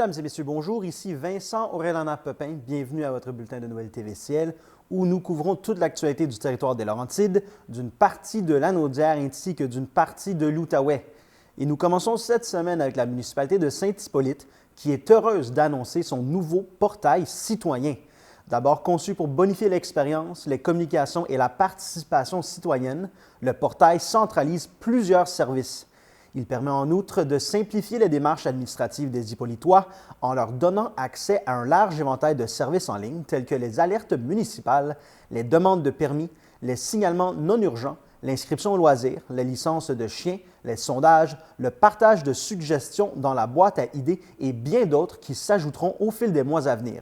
Mesdames et messieurs, bonjour. Ici Vincent Orellana-Pepin. Bienvenue à votre bulletin de nouvelles TVCL où nous couvrons toute l'actualité du territoire des Laurentides, d'une partie de Lanaudière ainsi que d'une partie de l'Outaouais. Et nous commençons cette semaine avec la municipalité de Saint-Hippolyte qui est heureuse d'annoncer son nouveau portail citoyen. D'abord conçu pour bonifier l'expérience, les communications et la participation citoyenne, le portail centralise plusieurs services. Il permet en outre de simplifier les démarches administratives des Hippolytois en leur donnant accès à un large éventail de services en ligne tels que les alertes municipales, les demandes de permis, les signalements non urgents, l'inscription aux loisirs, les licences de chiens, les sondages, le partage de suggestions dans la boîte à idées et bien d'autres qui s'ajouteront au fil des mois à venir.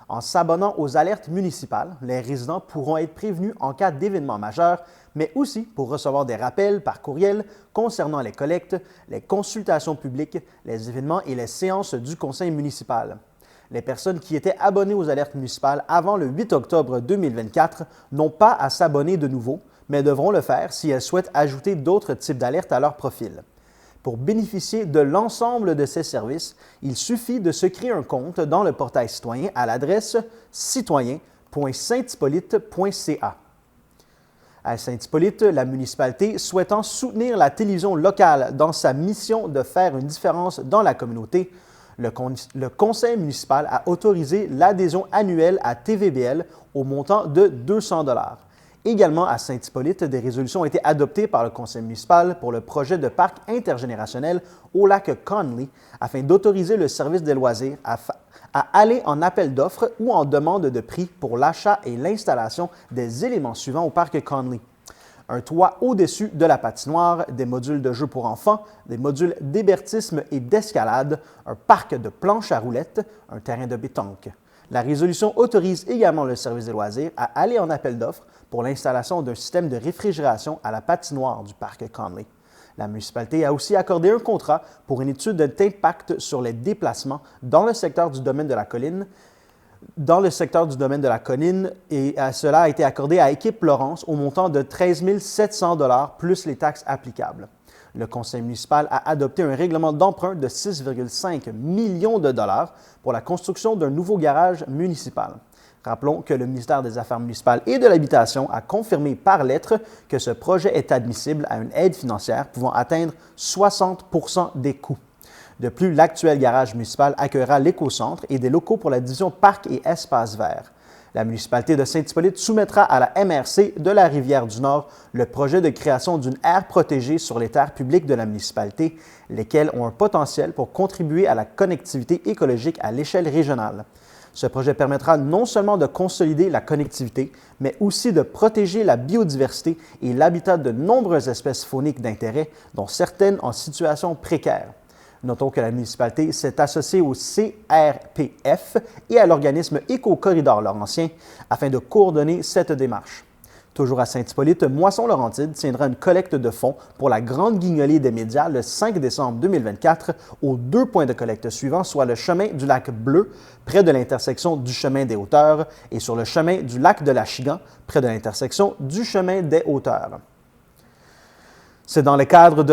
En s'abonnant aux alertes municipales, les résidents pourront être prévenus en cas d'événements majeurs, mais aussi pour recevoir des rappels par courriel concernant les collectes, les consultations publiques, les événements et les séances du conseil municipal. Les personnes qui étaient abonnées aux alertes municipales avant le 8 octobre 2024 n'ont pas à s'abonner de nouveau, mais devront le faire si elles souhaitent ajouter d'autres types d'alertes à leur profil. Pour bénéficier de l'ensemble de ces services, il suffit de se créer un compte dans le portail citoyen à l'adresse citoyen.sainthippolyte.ca. À Saint-Hippolyte, la municipalité souhaitant soutenir la télévision locale dans sa mission de faire une différence dans la communauté, le conseil municipal a autorisé l'adhésion annuelle à TVBL au montant de 200 $. Également à Saint-Hippolyte, des résolutions ont été adoptées par le conseil municipal pour le projet de parc intergénérationnel au lac Conley afin d'autoriser le service des loisirs à aller en appel d'offres ou en demande de prix pour l'achat et l'installation des éléments suivants au parc Conley. Un toit au-dessus de la patinoire, des modules de jeux pour enfants, des modules d'hébertisme et d'escalade, un parc de planches à roulettes, un terrain de pétanque. La résolution autorise également le service des loisirs à aller en appel d'offres pour l'installation d'un système de réfrigération à la patinoire du parc Conley. La municipalité a aussi accordé un contrat pour une étude d'impact sur les déplacements dans le secteur du domaine de la colline. Et cela a été accordé à Équipe Laurence au montant de 13 700 $ plus les taxes applicables. Le conseil municipal a adopté un règlement d'emprunt de 6,5 millions de dollars pour la construction d'un nouveau garage municipal. Rappelons que le ministère des Affaires municipales et de l'Habitation a confirmé par lettre que ce projet est admissible à une aide financière pouvant atteindre 60 % des coûts. De plus, l'actuel garage municipal accueillera l'écocentre et des locaux pour la division Parcs et Espaces verts. La municipalité de Saint-Hippolyte soumettra à la MRC de la Rivière-du-Nord le projet de création d'une aire protégée sur les terres publiques de la municipalité, lesquelles ont un potentiel pour contribuer à la connectivité écologique à l'échelle régionale. Ce projet permettra non seulement de consolider la connectivité, mais aussi de protéger la biodiversité et l'habitat de nombreuses espèces fauniques d'intérêt, dont certaines en situation précaire. Notons que la municipalité s'est associée au CRPF et à l'organisme Éco-Corridor Laurentien afin de coordonner cette démarche. Toujours à Saint-Hippolyte, Moisson-Laurentide tiendra une collecte de fonds pour la Grande Guignolée des médias le 5 décembre 2024 aux 2 points de collecte suivants, soit le chemin du lac Bleu, près de l'intersection du chemin des Hauteurs, et sur le chemin du lac de l'Achigan, près de l'intersection du chemin des Hauteurs. C'est dans le cadre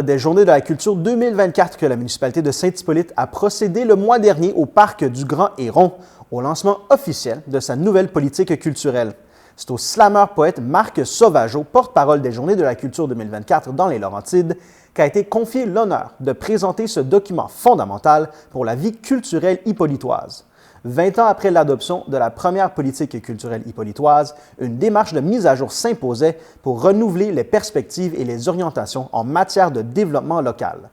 des Journées de la culture 2024 que la municipalité de Saint-Hippolyte a procédé le mois dernier au parc du Grand Héron, au lancement officiel de sa nouvelle politique culturelle. C'est au slameur-poète Marc Sauvageau, porte-parole des Journées de la culture 2024 dans les Laurentides, qu'a été confié l'honneur de présenter ce document fondamental pour la vie culturelle hippolytoise. 20 ans après l'adoption de la première politique culturelle hippolytoise, une démarche de mise à jour s'imposait pour renouveler les perspectives et les orientations en matière de développement local.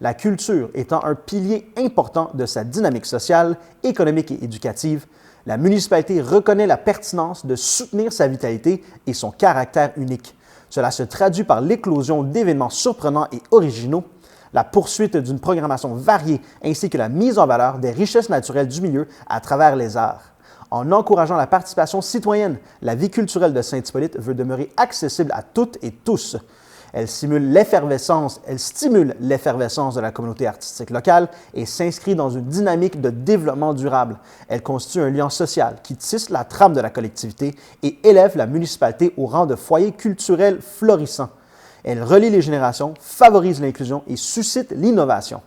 La culture étant un pilier important de sa dynamique sociale, économique et éducative, la municipalité reconnaît la pertinence de soutenir sa vitalité et son caractère unique. Cela se traduit par l'éclosion d'événements surprenants et originaux, la poursuite d'une programmation variée ainsi que la mise en valeur des richesses naturelles du milieu à travers les arts. En encourageant la participation citoyenne, la vie culturelle de Saint-Hippolyte veut demeurer accessible à toutes et tous. Elle stimule l'effervescence de la communauté artistique locale et s'inscrit dans une dynamique de développement durable. Elle constitue un lien social qui tisse la trame de la collectivité et élève la municipalité au rang de foyer culturel florissant. Elle relie les générations, favorise l'inclusion et suscite l'innovation.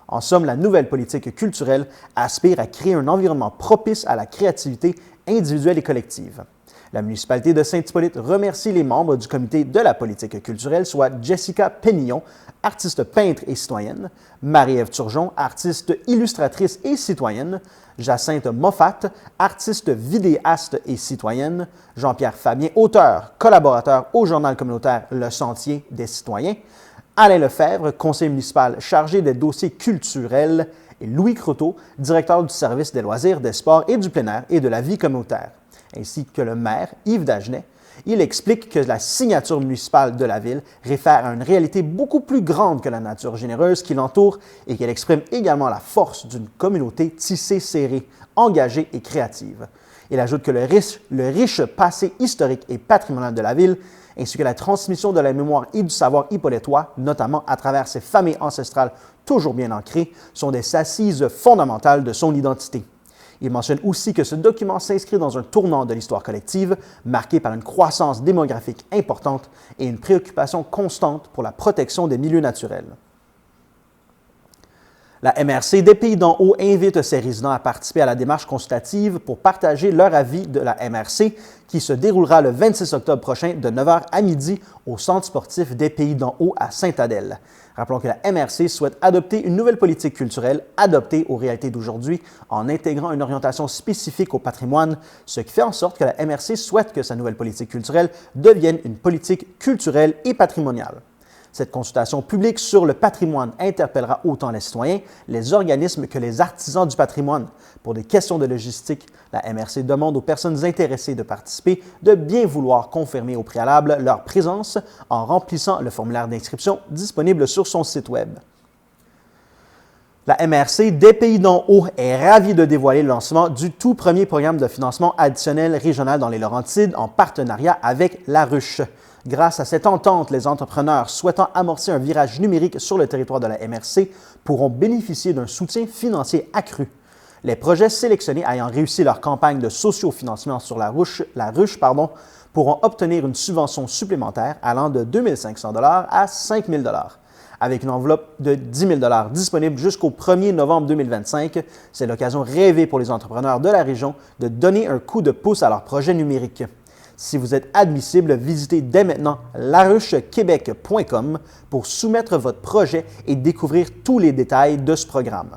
En somme, la nouvelle politique culturelle aspire à créer un environnement propice à la créativité individuelle et collective. La municipalité de Saint-Hippolyte remercie les membres du comité de la politique culturelle, soit Jessica Pénillon, artiste peintre et citoyenne, Marie-Ève Turgeon, artiste illustratrice et citoyenne, Jacinthe Moffat, artiste vidéaste et citoyenne, Jean-Pierre Fabien, auteur, collaborateur au journal communautaire Le Sentier des citoyens, Alain Lefebvre, conseiller municipal chargé des dossiers culturels, et Louis Croteau, directeur du service des loisirs, des sports et du plein air et de la vie communautaire, ainsi que le maire Yves Dagenet. Il explique que la signature municipale de la ville réfère à une réalité beaucoup plus grande que la nature généreuse qui l'entoure et qu'elle exprime également la force d'une communauté tissée, serrée, engagée et créative. Il ajoute que le riche passé historique et patrimonial de la ville, ainsi que la transmission de la mémoire et du savoir hippolytois, notamment à travers ses familles ancestrales toujours bien ancrées, sont des assises fondamentales de son identité. Il mentionne aussi que ce document s'inscrit dans un tournant de l'histoire collective, marqué par une croissance démographique importante et une préoccupation constante pour la protection des milieux naturels. La MRC des Pays d'en haut invite ses résidents à participer à la démarche consultative pour partager leur avis de la MRC qui se déroulera le 26 octobre prochain de 9h à midi au Centre sportif des Pays d'en haut à Sainte-Adèle. Rappelons que la MRC souhaite adopter une nouvelle politique culturelle adaptée aux réalités d'aujourd'hui en intégrant une orientation spécifique au patrimoine, ce qui fait en sorte que la MRC souhaite que sa nouvelle politique culturelle devienne une politique culturelle et patrimoniale. Cette consultation publique sur le patrimoine interpellera autant les citoyens, les organismes que les artisans du patrimoine. Pour des questions de logistique, la MRC demande aux personnes intéressées de participer de bien vouloir confirmer au préalable leur présence en remplissant le formulaire d'inscription disponible sur son site Web. La MRC des Pays d'en haut est ravie de dévoiler le lancement du tout premier programme de financement additionnel régional dans les Laurentides en partenariat avec La Ruche. Grâce à cette entente, les entrepreneurs souhaitant amorcer un virage numérique sur le territoire de la MRC pourront bénéficier d'un soutien financier accru. Les projets sélectionnés ayant réussi leur campagne de sociofinancement sur la ruche pourront obtenir une subvention supplémentaire allant de 2 500 $ à 5 000 $. Avec une enveloppe de 10 000 $ disponible jusqu'au 1er novembre 2025, c'est l'occasion rêvée pour les entrepreneurs de la région de donner un coup de pouce à leur projet numérique. Si vous êtes admissible, visitez dès maintenant laruchequebec.com pour soumettre votre projet et découvrir tous les détails de ce programme.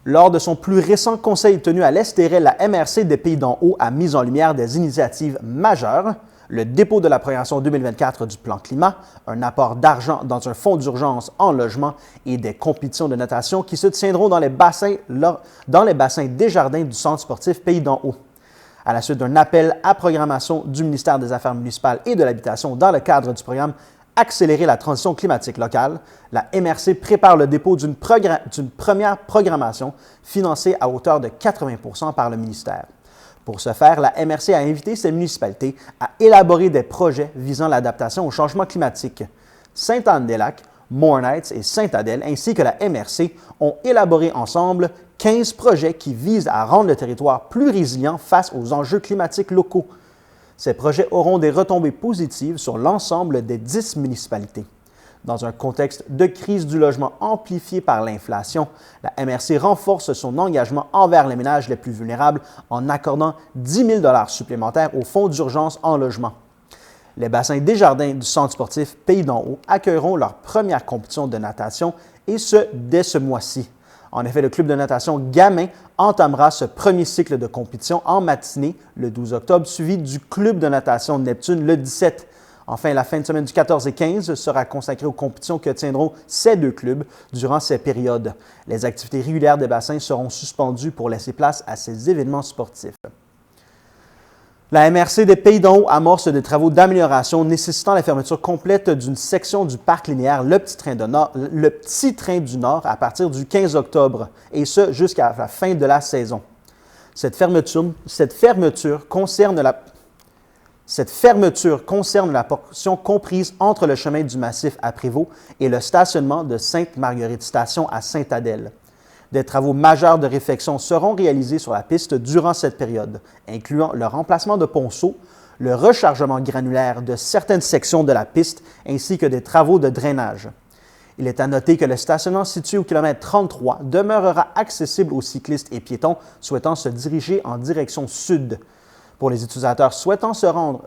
Lors de son plus récent conseil tenu à l'Estérel, la MRC des Pays d'en haut a mis en lumière des initiatives majeures, le dépôt de la programmation 2024 du plan climat, un apport d'argent dans un fonds d'urgence en logement et des compétitions de natation qui se tiendront dans les bassins Desjardins du Centre sportif Pays d'en haut. À la suite d'un appel à programmation du ministère des Affaires municipales et de l'Habitation dans le cadre du programme Accélérer la transition climatique locale, la MRC prépare le dépôt d'une première programmation financée à hauteur de 80 % par le ministère. Pour ce faire, la MRC a invité ces municipalités à élaborer des projets visant l'adaptation au changement climatique. Sainte-Anne-des-Lacs, Mornites et Sainte-Adèle, ainsi que la MRC, ont élaboré ensemble 15 projets qui visent à rendre le territoire plus résilient face aux enjeux climatiques locaux. Ces projets auront des retombées positives sur l'ensemble des 10 municipalités. Dans un contexte de crise du logement amplifié par l'inflation, la MRC renforce son engagement envers les ménages les plus vulnérables en accordant 10 000 $ supplémentaires au fonds d'urgence en logement. Les bassins Desjardins du Centre sportif Pays d'en haut accueilleront leur première compétition de natation et ce, dès ce mois-ci. En effet, le club de natation Gamin entamera ce premier cycle de compétition en matinée le 12 octobre, suivi du club de natation Neptune le 17. Enfin, la fin de semaine du 14 et 15 sera consacrée aux compétitions que tiendront ces deux clubs durant ces périodes. Les activités régulières des bassins seront suspendues pour laisser place à ces événements sportifs. La MRC des Pays d'en haut amorce des travaux d'amélioration nécessitant la fermeture complète d'une section du parc linéaire Le Petit Train du Nord à partir du 15 octobre, et ce jusqu'à la fin de la saison. Cette fermeture concerne la portion comprise entre le chemin du Massif à Prévost et le stationnement de Sainte-Marguerite Station à Sainte-Adèle. Des travaux majeurs de réfection seront réalisés sur la piste durant cette période, incluant le remplacement de ponceaux, le rechargement granulaire de certaines sections de la piste ainsi que des travaux de drainage. Il est à noter que le stationnement situé au kilomètre 33 demeurera accessible aux cyclistes et piétons souhaitant se diriger en direction sud. Pour les utilisateurs souhaitant se rendre,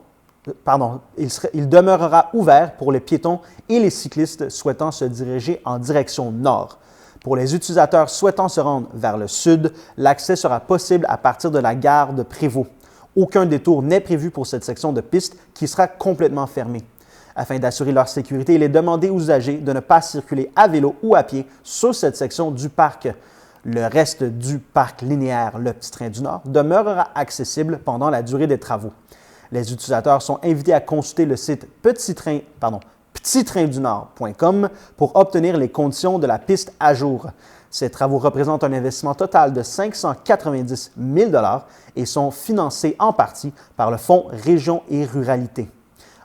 il demeurera ouvert pour les piétons et les cyclistes souhaitant se diriger en direction nord. Pour les utilisateurs souhaitant se rendre vers le sud, l'accès sera possible à partir de la gare de Prévost. Aucun détour n'est prévu pour cette section de piste qui sera complètement fermée. Afin d'assurer leur sécurité, il est demandé aux usagers de ne pas circuler à vélo ou à pied sur cette section du parc. Le reste du parc linéaire Le Petit Train du Nord demeurera accessible pendant la durée des travaux. Les utilisateurs sont invités à consulter le site petittraindunord.com pour obtenir les conditions de la piste à jour. Ces travaux représentent un investissement total de 590 000 $ et sont financés en partie par le Fonds Région et Ruralité.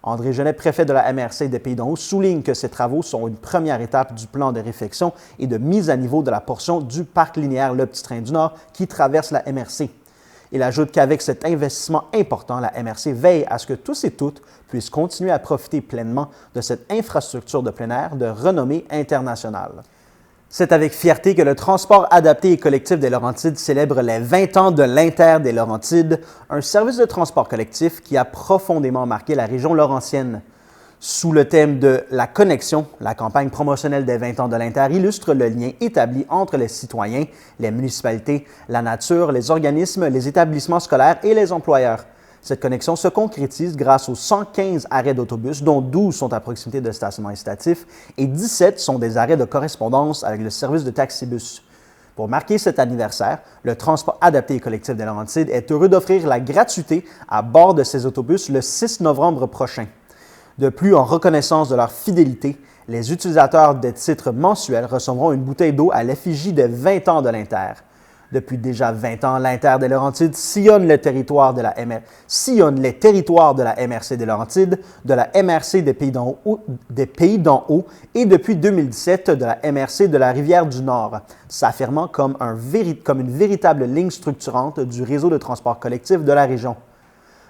André Genet, préfet de la MRC des Pays-d'en-Haut, souligne que ces travaux sont une première étape du plan de réfection et de mise à niveau de la portion du parc linéaire Le Petit Train du Nord qui traverse la MRC. Il ajoute qu'avec cet investissement important, la MRC veille à ce que tous et toutes puissent continuer à profiter pleinement de cette infrastructure de plein air de renommée internationale. C'est avec fierté que le transport adapté et collectif des Laurentides célèbre les 20 ans de l'Inter des Laurentides, un service de transport collectif qui a profondément marqué la région laurentienne. Sous le thème de la connexion, la campagne promotionnelle des 20 ans de l'Inter illustre le lien établi entre les citoyens, les municipalités, la nature, les organismes, les établissements scolaires et les employeurs. Cette connexion se concrétise grâce aux 115 arrêts d'autobus, dont 12 sont à proximité de stationnements incitatifs et 17 sont des arrêts de correspondance avec le service de taxibus. Pour marquer cet anniversaire, le transport adapté et collectif des Laurentides est heureux d'offrir la gratuité à bord de ces autobus le 6 novembre prochain. De plus, en reconnaissance de leur fidélité, les utilisateurs des titres mensuels recevront une bouteille d'eau à l'effigie des 20 ans de l'Inter. Depuis déjà 20 ans, l'Inter des Laurentides sillonne les territoires de la MRC des Laurentides, de la MRC des Pays-d'en-Haut et depuis 2017 de la MRC de la Rivière-du-Nord, s'affirmant comme une véritable ligne structurante du réseau de transport collectif de la région.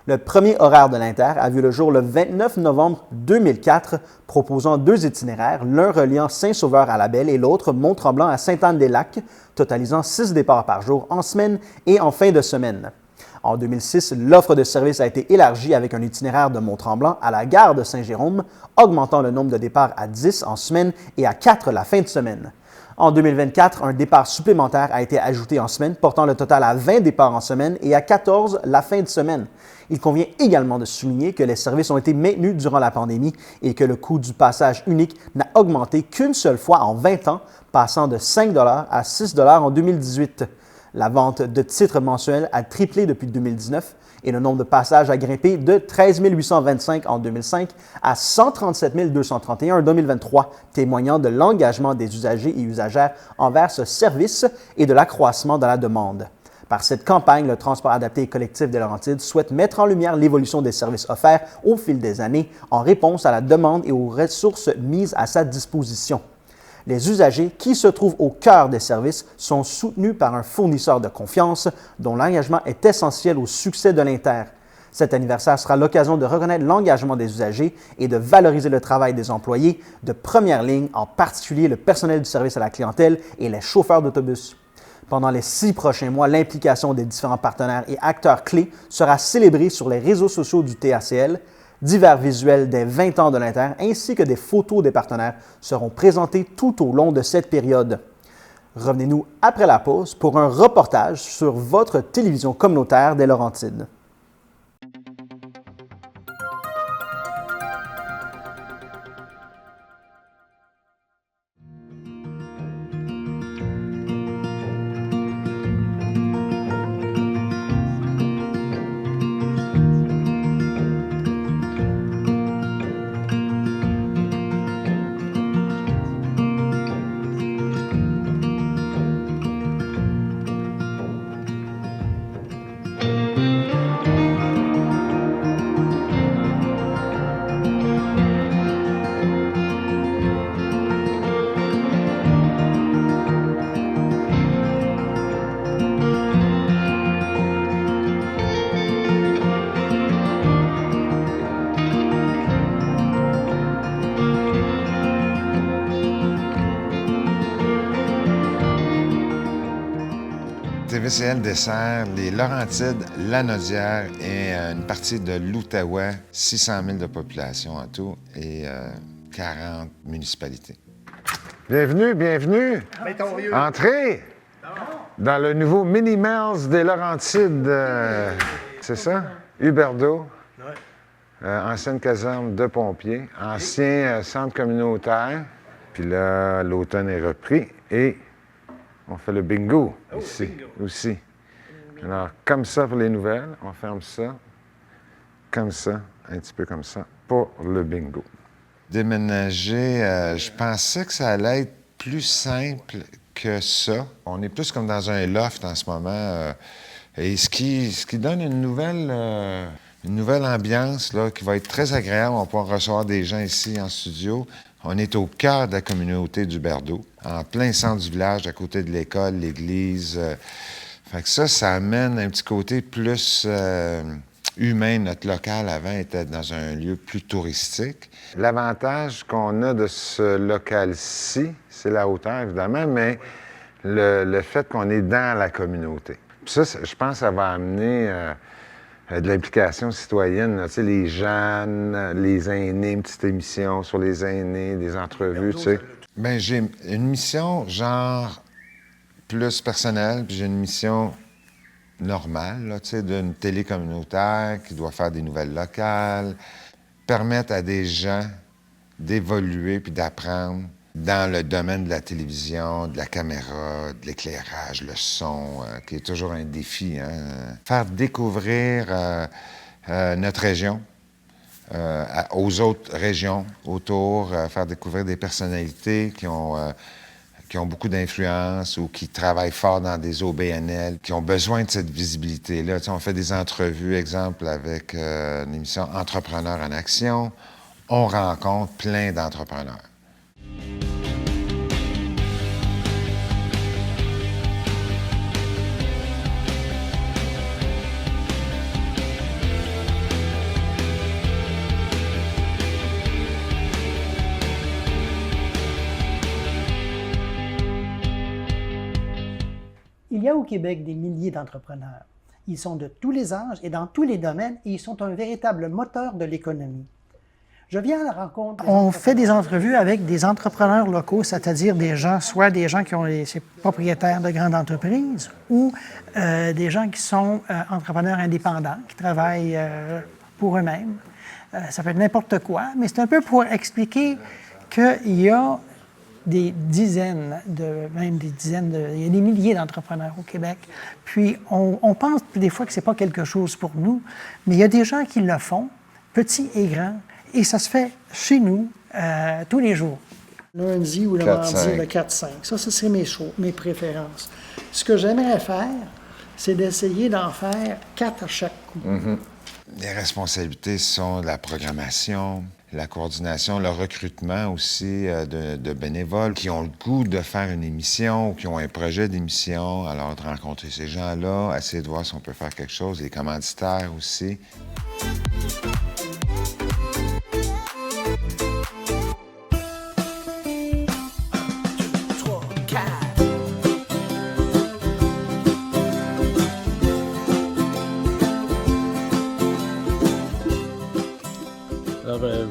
Le premier horaire de l'Inter a vu le jour le 29 novembre 2004, proposant 2 itinéraires, l'un reliant Saint-Sauveur à Labelle et l'autre Mont-Tremblant à Sainte-Anne-des-Lacs, totalisant 6 départs par jour en semaine et en fin de semaine. En 2006, l'offre de service a été élargie avec un itinéraire de Mont-Tremblant à la gare de Saint-Jérôme, augmentant le nombre de départs à 10 en semaine et à 4 la fin de semaine. En 2024, un départ supplémentaire a été ajouté en semaine, portant le total à 20 départs en semaine et à 14 la fin de semaine. Il convient également de souligner que les services ont été maintenus durant la pandémie et que le coût du passage unique n'a augmenté qu'une seule fois en 20 ans, passant de 5 $ à 6 $ en 2018. La vente de titres mensuels a triplé depuis 2019 et le nombre de passages a grimpé de 13 825 en 2005 à 137 231 en 2023, témoignant de l'engagement des usagers et usagères envers ce service et de l'accroissement de la demande. Par cette campagne, le transport adapté et collectif des Laurentides souhaite mettre en lumière l'évolution des services offerts au fil des années en réponse à la demande et aux ressources mises à sa disposition. Les usagers qui se trouvent au cœur des services sont soutenus par un fournisseur de confiance dont l'engagement est essentiel au succès de l'Inter. Cet anniversaire sera l'occasion de reconnaître l'engagement des usagers et de valoriser le travail des employés de première ligne, en particulier le personnel du service à la clientèle et les chauffeurs d'autobus. Pendant les 6 prochains mois, l'implication des différents partenaires et acteurs clés sera célébrée sur les réseaux sociaux du TACL. Divers visuels des 20 ans de l'Inter ainsi que des photos des partenaires seront présentés tout au long de cette période. Revenez-nous après la pause pour un reportage sur votre télévision communautaire des Laurentides. TVCL dessert les Laurentides, Lanaudière et une partie de l'Outaouais, 600 000 de population en tout et 40 municipalités. Bienvenue, bienvenue. Entrez dans le nouveau Mini-Mel's des Laurentides. C'est ça? Huberdeau. Ancienne caserne de pompiers, ancien centre communautaire. Puis là, l'automne est repris et on fait le bingo ici bingo. Aussi. Alors, comme ça pour les nouvelles, on ferme ça, comme ça, un petit peu comme ça, pour le bingo. Déménager, je pensais que ça allait être plus simple que ça. On est plus comme dans un loft en ce moment. Et ce qui donne une nouvelle ambiance là, qui va être très agréable. On va pouvoir recevoir des gens ici en studio. On est au cœur de la communauté d'Huberdeau, en plein centre du village, à côté de l'école, l'église. Fait que ça amène un petit côté plus humain. Notre local, avant, était dans un lieu plus touristique. L'avantage qu'on a de ce local-ci, c'est la hauteur, évidemment, mais le fait qu'on est dans la communauté. Puis ça, je pense que ça va amener de l'implication citoyenne. Là, tu sais, les jeunes, les aînés, une petite émission sur les aînés, des entrevues, tu sais. Bien, j'ai une mission genre plus personnelle, puis j'ai une mission normale, là, tu sais, d'une télé communautaire qui doit faire des nouvelles locales, permettre à des gens d'évoluer puis d'apprendre dans le domaine de la télévision, de la caméra, de l'éclairage, le son, qui est toujours un défi. Hein? Faire découvrir notre région aux autres régions autour, faire découvrir des personnalités qui ont beaucoup d'influence ou qui travaillent fort dans des OBNL, qui ont besoin de cette visibilité-là. Tu sais, on fait des entrevues, exemple, avec une émission Entrepreneurs en action. On rencontre plein d'entrepreneurs. Il y a au Québec des milliers d'entrepreneurs. Ils sont de tous les âges et dans tous les domaines et ils sont un véritable moteur de l'économie. Je viens à la rencontre. On fait des entrevues avec des entrepreneurs locaux, c'est-à-dire des gens, soit des gens qui ont ces propriétaires de grandes entreprises ou des gens qui sont entrepreneurs indépendants, qui travaillent pour eux-mêmes. Ça peut être n'importe quoi, mais c'est un peu pour expliquer qu'il y a il y a des milliers d'entrepreneurs au Québec. Puis on pense des fois que c'est pas quelque chose pour nous, mais il y a des gens qui le font, petits et grands, et ça se fait chez nous tous les jours. Lundi ou le mardi, le 4-5. Ça, ce serait mes préférences. Ce que j'aimerais faire, c'est d'essayer d'en faire 4 à chaque coup. Mm-hmm. Les responsabilités sont la programmation, la coordination, le recrutement aussi de bénévoles qui ont le goût de faire une émission ou qui ont un projet d'émission. Alors, de rencontrer ces gens-là, essayer de voir si on peut faire quelque chose, les commanditaires aussi.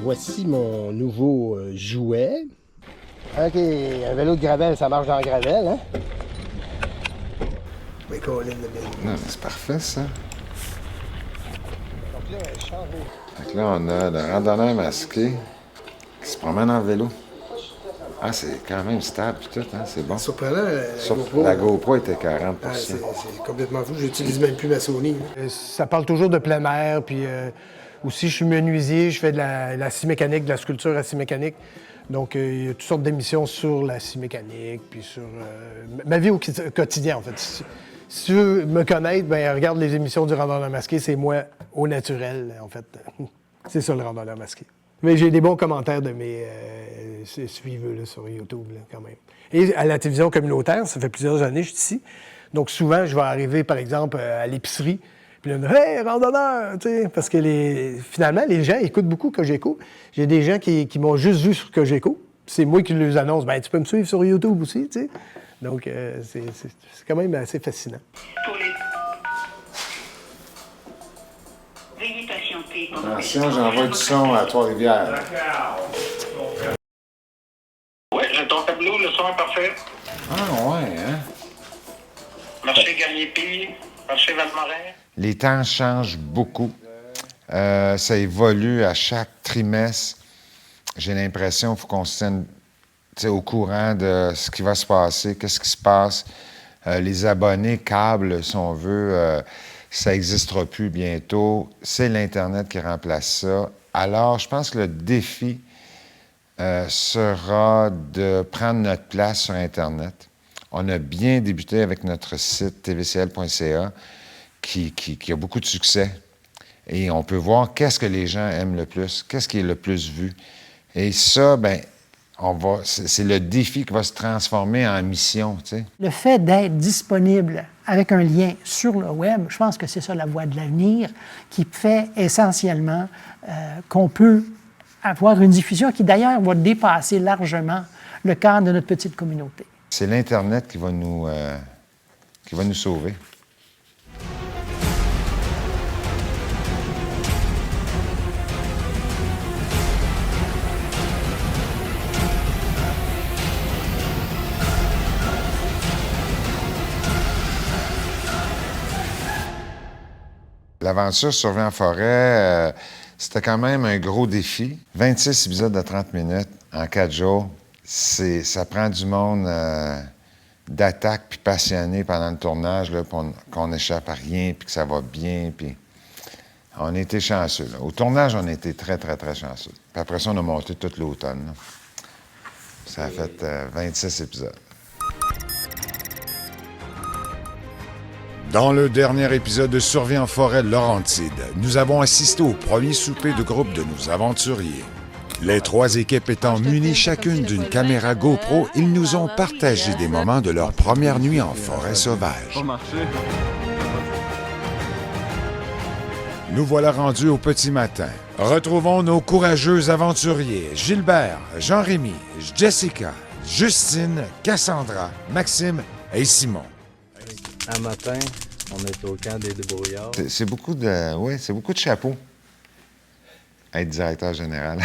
Voici mon nouveau jouet. OK, un vélo de gravel, ça marche dans le gravel, hein? Mais qu'on l'aime de bien. Non, mais c'est parfait, ça. Donc là, on a le randonneur masqué qui se promène en vélo. Ah, c'est quand même stable et tout, hein? C'est bon. Surprenant, la GoPro était 40 c'est complètement fou. J'utilise même plus ma Sony. Ça parle toujours de plein air, puis aussi, je suis menuisier, je fais de la scie mécanique, de la sculpture à scie mécanique. Donc, il y a toutes sortes d'émissions sur la scie mécanique, puis sur ma vie au quotidien, en fait. Si tu veux me connaître, ben regarde les émissions du Randonneur masqué, c'est moi au naturel, en fait. C'est ça, le Randonneur masqué. Mais j'ai des bons commentaires de mes suiveux là, sur YouTube, là, quand même. Et à la télévision communautaire, ça fait plusieurs années que je suis ici. Donc, souvent, je vais arriver, par exemple, à l'épicerie, puis là, hey, randonneur! Tu sais, parce que finalement, les gens écoutent beaucoup Cogeco. J'ai des gens qui m'ont juste vu sur Cogeco. C'est moi qui les annonce. Ben, tu peux me suivre sur YouTube aussi, tu sais. Donc, c'est quand même assez fascinant. Veuillez patienter. Attention, j'envoie du son à Trois-Rivières. Oui, j'ai ton tableau, le son est parfait. Ah ouais, hein? Marché Garnier-Py, marché Valmorin. Les temps changent beaucoup. Ça évolue à chaque trimestre. J'ai l'impression qu'il faut qu'on se tienne au courant de ce qui va se passer, qu'est-ce qui se passe. Les abonnés câbles, si on veut, ça n'existera plus bientôt. C'est l'Internet qui remplace ça. Alors, je pense que le défi sera de prendre notre place sur Internet. On a bien débuté avec notre site tvcl.ca qui a beaucoup de succès. Et on peut voir qu'est-ce que les gens aiment le plus, qu'est-ce qui est le plus vu. Et ça, bien, c'est le défi qui va se transformer en mission, tu sais. Le fait d'être disponible avec un lien sur le web, je pense que c'est ça la voie de l'avenir, qui fait essentiellement qu'on peut avoir une diffusion qui d'ailleurs va dépasser largement le cadre de notre petite communauté. C'est l'Internet qui va nous sauver. L'aventure Survie en forêt, c'était quand même un gros défi. 26 épisodes de 30 minutes en 4 jours. Ça prend du monde d'attaque puis passionné pendant le tournage, là, qu'on n'échappe à rien puis que ça va bien. Puis on a été chanceux. Là. Au tournage, on a été très, très, très chanceux. Puis après ça, on a monté tout l'automne. Là. Ça a fait 26 épisodes. Dans le dernier épisode de Survie en forêt de Laurentide, nous avons assisté au premier souper de groupe de nos aventuriers. Les 3 équipes étant munies chacune d'une caméra GoPro, ils nous ont partagé des moments de leur première nuit en forêt sauvage. Nous voilà rendus au petit matin. Retrouvons nos courageux aventuriers Gilbert, Jean-Rémy, Jessica, Justine, Cassandra, Maxime et Simon. Un matin, on est au camp des débrouillards. C'est beaucoup de chapeaux. Être directeur général.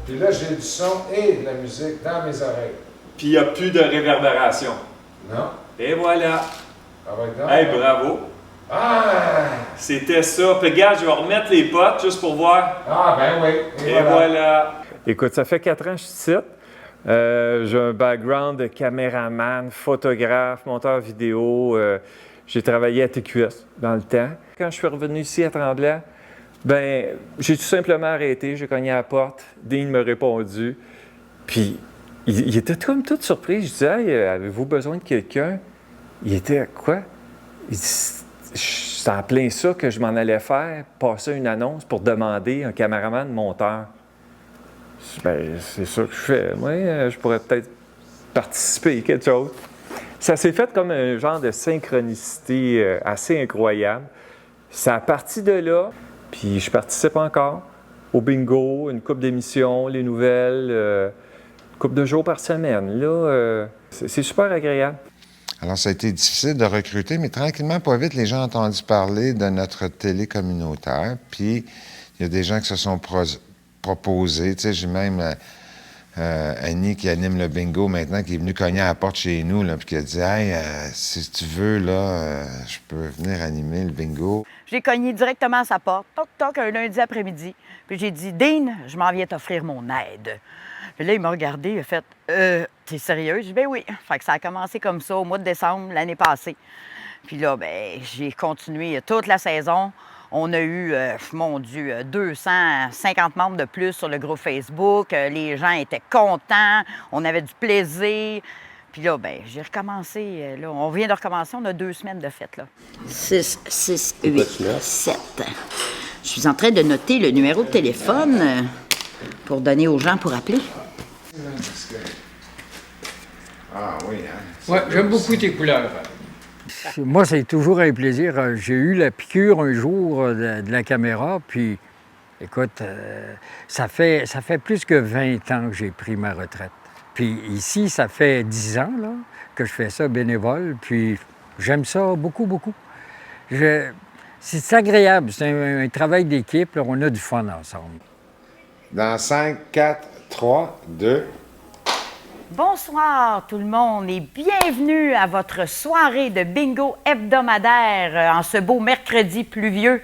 Puis là, j'ai du son et de la musique dans mes oreilles. Puis il n'y a plus de réverbération. Non? Et voilà. Ah ouais, donc. Hey, bravo. Ah! C'était ça. Puis regarde, je vais remettre les potes juste pour voir. Ah, ben oui. Et voilà. Écoute, ça fait 4 ans que je suis ici. J'ai un background de caméraman, photographe, monteur vidéo. J'ai travaillé à TQS dans le temps. Quand je suis revenu ici à Tremblant, ben, j'ai tout simplement arrêté. J'ai cogné à la porte. Dean m'a répondu. Puis, il était comme tout surpris. Je disais, hey, avez-vous besoin de quelqu'un? Il était quoi? Il dit, c'est en plein ça que je m'en allais faire, passer une annonce pour demander un caméraman monteur. Ben, c'est ça que je fais. Moi, je pourrais peut-être participer à quelque chose. Ça s'est fait comme un genre de synchronicité assez incroyable. Ça a parti de là, puis je participe encore au bingo, une couple d'émissions, les nouvelles, une couple de jours par semaine. Là, c'est super agréable. Alors, ça a été difficile de recruter, mais tranquillement, pas vite, les gens ont entendu parler de notre télé communautaire. Puis, il y a des gens qui se sont proposés. Tu sais, j'ai même Annie qui anime le bingo maintenant, qui est venue cogner à la porte chez nous, là, puis qui a dit « Hey, si tu veux, là, je peux venir animer le bingo. » J'ai cogné directement à sa porte, toc, toc, un lundi après-midi. Puis j'ai dit « Dean, je m'en viens t'offrir mon aide. » Puis là, il m'a regardé, il a fait « T'es sérieuse? » J'ai dit « Ben oui. » Fait que ça a commencé comme ça au mois de décembre l'année passée. Puis là, ben j'ai continué toute la saison. On a eu, mon Dieu, 250 membres de plus sur le groupe Facebook. Les gens étaient contents, on avait du plaisir. Puis là, bien, j'ai recommencé. Là, on vient de recommencer, on a 2 semaines de fête, là. 6, 8, 7. Je suis en train de noter le numéro de téléphone pour donner aux gens pour appeler. Ah oui, hein? Oui, j'aime beaucoup tes couleurs. Moi, c'est toujours un plaisir. J'ai eu la piqûre un jour de la caméra, puis écoute, ça fait plus que 20 ans que j'ai pris ma retraite. Puis ici, ça fait 10 ans là, que je fais ça bénévole, puis j'aime ça beaucoup, beaucoup. C'est agréable, c'est un travail d'équipe, là, on a du fun ensemble. Dans 5, 4, 3, 2... Bonsoir tout le monde et bienvenue à votre soirée de bingo hebdomadaire en ce beau mercredi pluvieux.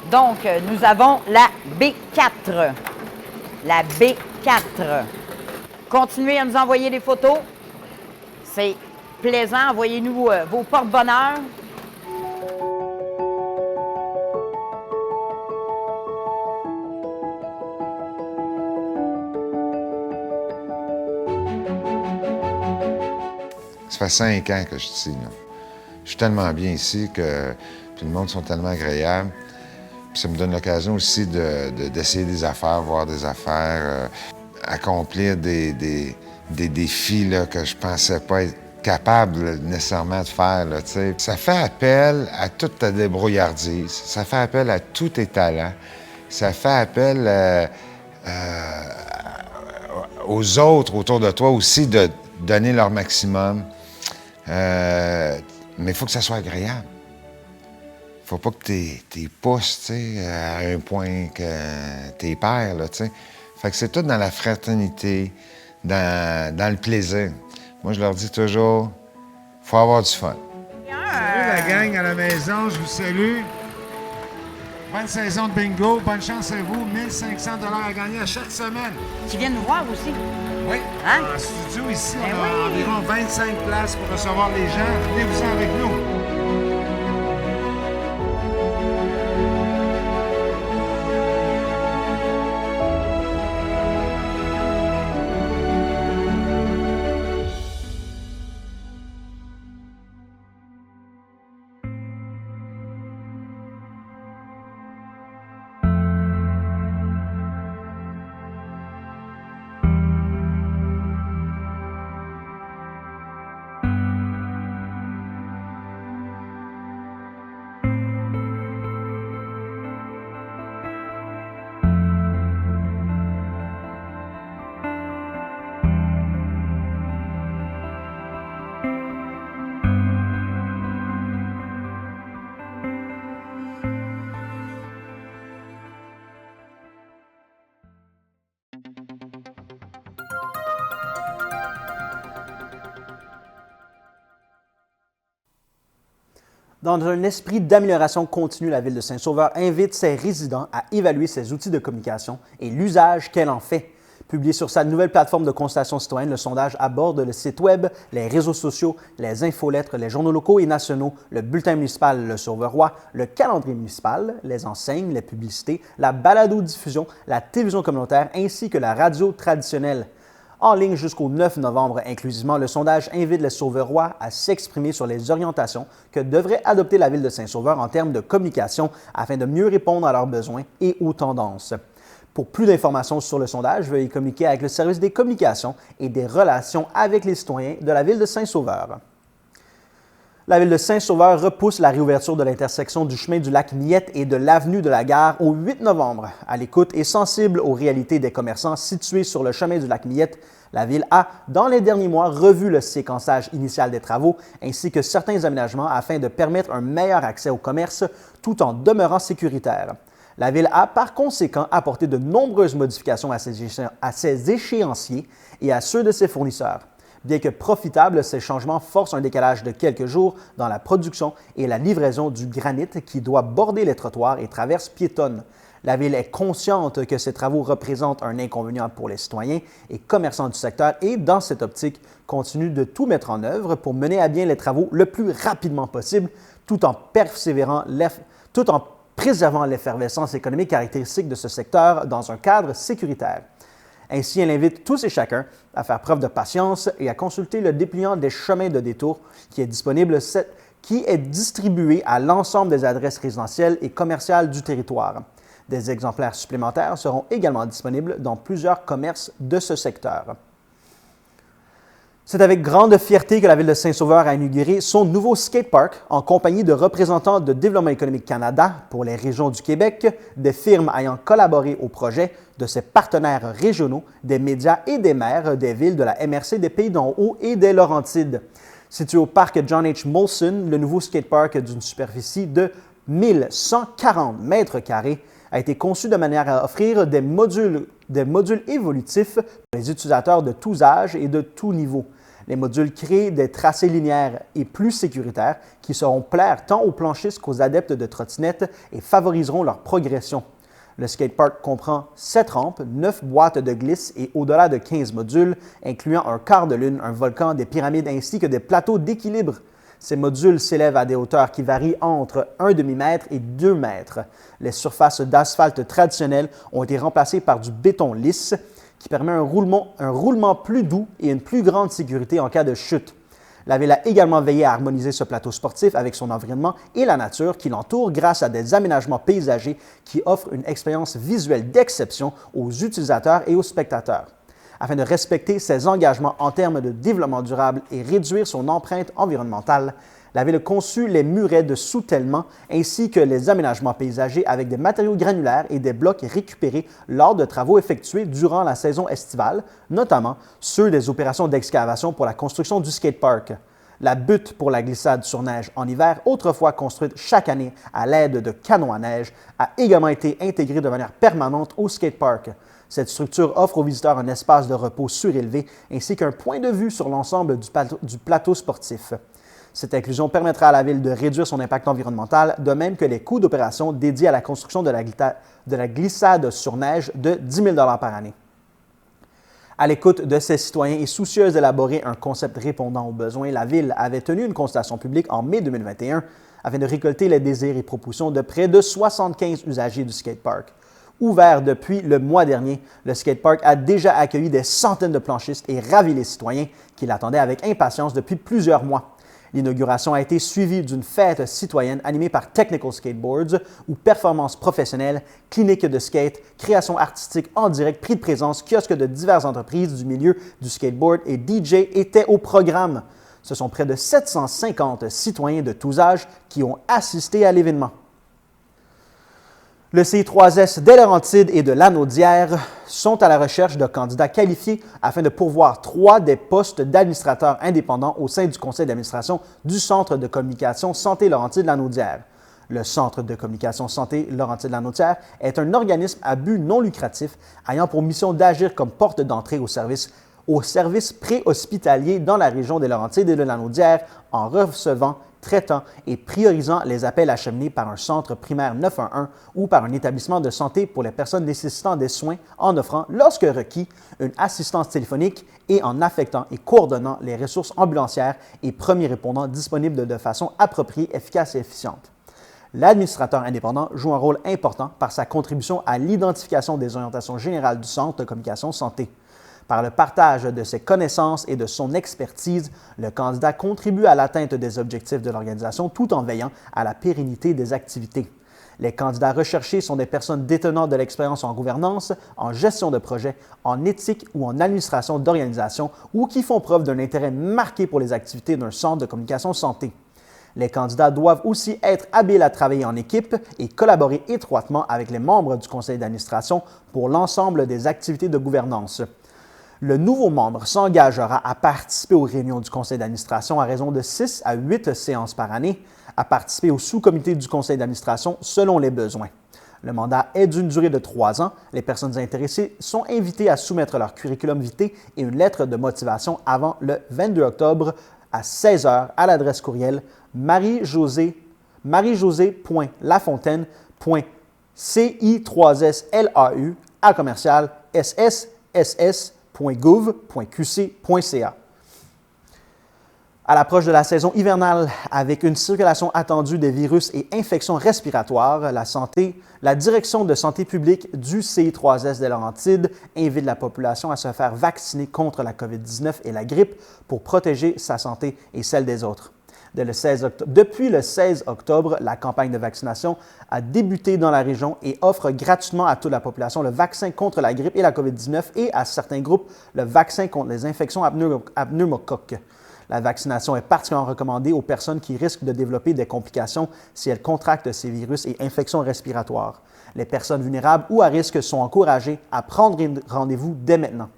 Donc, nous avons la B4. La B4. Continuez à nous envoyer des photos. C'est plaisant. Envoyez-nous vos porte-bonheur. Ça fait 5 ans que je suis ici. Là. Je suis tellement bien ici que tout le monde sont tellement agréables. Puis ça me donne l'occasion aussi d'essayer des affaires, voir des affaires, accomplir des défis là, que je pensais pas être capable nécessairement de faire. Là, ça fait appel à toute ta débrouillardise, ça fait appel à tous tes talents, ça fait appel aux autres autour de toi aussi de donner leur maximum. Mais il faut que ça soit agréable. Il faut pas que t'es pousses à un point que t'es pères. Là, t'sais. Fait que c'est tout dans la fraternité, dans le plaisir. Moi, je leur dis toujours, faut avoir du fun. Salut la gang à la maison, je vous salue. Bonne saison de bingo, bonne chance à vous. 1 500 $ à gagner à chaque semaine. Qui viennent nous voir aussi. Oui, hein? En studio ici, on a environ 25 places pour recevoir les gens. Venez-vous-en avec nous. Dans un esprit d'amélioration continue, la Ville de Saint-Sauveur invite ses résidents à évaluer ses outils de communication et l'usage qu'elle en fait. Publié sur sa nouvelle plateforme de consultation citoyenne, le sondage aborde le site Web, les réseaux sociaux, les infolettres, les journaux locaux et nationaux, le bulletin municipal Le Sauveur-Roi, le calendrier municipal, les enseignes, les publicités, la balado-diffusion, la télévision communautaire ainsi que la radio traditionnelle. En ligne jusqu'au 9 novembre inclusivement, le sondage invite le Sauveur-Roi à s'exprimer sur les orientations que devrait adopter la Ville de Saint-Sauveur en termes de communication afin de mieux répondre à leurs besoins et aux tendances. Pour plus d'informations sur le sondage, veuillez communiquer avec le service des communications et des relations avec les citoyens de la Ville de Saint-Sauveur. La Ville de Saint-Sauveur repousse la réouverture de l'intersection du chemin du lac Miette et de l'avenue de la Gare au 8 novembre. À l'écoute et sensible aux réalités des commerçants situés sur le chemin du lac Miette, la Ville a, dans les derniers mois, revu le séquençage initial des travaux ainsi que certains aménagements afin de permettre un meilleur accès au commerce tout en demeurant sécuritaire. La Ville a, par conséquent, apporté de nombreuses modifications à ses échéanciers et à ceux de ses fournisseurs. Bien que profitables, ces changements forcent un décalage de quelques jours dans la production et la livraison du granit qui doit border les trottoirs et traverses piétonnes. La Ville est consciente que ces travaux représentent un inconvénient pour les citoyens et commerçants du secteur et, dans cette optique, continue de tout mettre en œuvre pour mener à bien les travaux le plus rapidement possible, tout en préservant l'effervescence économique caractéristique de ce secteur dans un cadre sécuritaire. Ainsi, elle invite tous et chacun à faire preuve de patience et à consulter le dépliant des chemins de détour qui est distribué à l'ensemble des adresses résidentielles et commerciales du territoire. Des exemplaires supplémentaires seront également disponibles dans plusieurs commerces de ce secteur. C'est avec grande fierté que la Ville de Saint-Sauveur a inauguré son nouveau skatepark en compagnie de représentants de Développement économique Canada pour les régions du Québec, des firmes ayant collaboré au projet, de ses partenaires régionaux, des médias et des maires des villes de la MRC des Pays d'en Haut et des Laurentides. Situé au parc John H. Molson, le nouveau skatepark d'une superficie de 1140 mètres carrés a été conçu de manière à offrir des modules évolutifs pour les utilisateurs de tous âges et de tous niveaux. Les modules créent des tracés linéaires et plus sécuritaires qui sauront plaire tant aux planchistes qu'aux adeptes de trottinettes et favoriseront leur progression. Le skatepark comprend 7 rampes, 9 boîtes de glisse et au-delà de 15 modules, incluant un quart de lune, un volcan, des pyramides ainsi que des plateaux d'équilibre. Ces modules s'élèvent à des hauteurs qui varient entre 1 demi-mètre et 2 mètres. Les surfaces d'asphalte traditionnelles ont été remplacées par du béton lisse qui permet un roulement plus doux et une plus grande sécurité en cas de chute. La Ville a également veillé à harmoniser ce plateau sportif avec son environnement et la nature qui l'entoure grâce à des aménagements paysagers qui offrent une expérience visuelle d'exception aux utilisateurs et aux spectateurs. Afin de respecter ses engagements en termes de développement durable et réduire son empreinte environnementale, la Ville a conçu les murets de soutèlement ainsi que les aménagements paysagers avec des matériaux granulaires et des blocs récupérés lors de travaux effectués durant la saison estivale, notamment ceux des opérations d'excavation pour la construction du skatepark. La butte pour la glissade sur neige en hiver, autrefois construite chaque année à l'aide de canons à neige, a également été intégrée de manière permanente au skatepark. Cette structure offre aux visiteurs un espace de repos surélevé ainsi qu'un point de vue sur l'ensemble du plateau sportif. Cette inclusion permettra à la Ville de réduire son impact environnemental, de même que les coûts d'opération dédiés à la construction de la glissade sur neige de 10 000 $ par année. À l'écoute de ses citoyens et soucieuse d'élaborer un concept répondant aux besoins, la Ville avait tenu une consultation publique en mai 2021 afin de récolter les désirs et propositions de près de 75 usagers du skatepark. Ouvert depuis le mois dernier, le skatepark a déjà accueilli des centaines de planchistes et ravi les citoyens qui l'attendaient avec impatience depuis plusieurs mois. L'inauguration a été suivie d'une fête citoyenne animée par Technical Skateboards où performances professionnelles, cliniques de skate, création artistique en direct, prix de présence, kiosques de diverses entreprises du milieu du skateboard et DJ étaient au programme. Ce sont près de 750 citoyens de tous âges qui ont assisté à l'événement. Le CI3S des Laurentides et de Lanaudière sont à la recherche de candidats qualifiés afin de pourvoir 3 des postes d'administrateurs indépendants au sein du conseil d'administration du Centre de communication santé Laurentides-Lanaudière. Le Centre de communication santé Laurentides-Lanaudière est un organisme à but non lucratif ayant pour mission d'agir comme porte d'entrée au service préhospitalier dans la région des Laurentides et de Lanaudière en recevant, traitant et priorisant les appels acheminés par un centre primaire 911 ou par un établissement de santé pour les personnes nécessitant des soins en offrant, lorsque requis, une assistance téléphonique et en affectant et coordonnant les ressources ambulancières et premiers répondants disponibles de façon appropriée, efficace et efficiente. L'administrateur indépendant joue un rôle important par sa contribution à l'identification des orientations générales du Centre de communication santé. Par le partage de ses connaissances et de son expertise, le candidat contribue à l'atteinte des objectifs de l'organisation tout en veillant à la pérennité des activités. Les candidats recherchés sont des personnes détenant de l'expérience en gouvernance, en gestion de projet, en éthique ou en administration d'organisation ou qui font preuve d'un intérêt marqué pour les activités d'un centre de communication santé. Les candidats doivent aussi être habiles à travailler en équipe et collaborer étroitement avec les membres du conseil d'administration pour l'ensemble des activités de gouvernance. Le nouveau membre s'engagera à participer aux réunions du conseil d'administration à raison de 6 à 8 séances par année, à participer au sous-comité du conseil d'administration selon les besoins. Le mandat est d'une durée de 3 ans. Les personnes intéressées sont invitées à soumettre leur curriculum vitae et une lettre de motivation avant le 22 octobre à 16 h à l'adresse courriel marie-josée.lafontaine.ci3slau@ssss.gouv.qc.ca. À l'approche de la saison hivernale, avec une circulation attendue des virus et infections respiratoires, la direction de santé publique du CI3S des Laurentides invite la population à se faire vacciner contre la COVID-19 et la grippe pour protéger sa santé et celle des autres. Depuis le 16 octobre, la campagne de vaccination a débuté dans la région et offre gratuitement à toute la population le vaccin contre la grippe et la COVID-19 et à certains groupes le vaccin contre les infections à pneumocoques. La vaccination est particulièrement recommandée aux personnes qui risquent de développer des complications si elles contractent ces virus et infections respiratoires. Les personnes vulnérables ou à risque sont encouragées à prendre rendez-vous dès maintenant.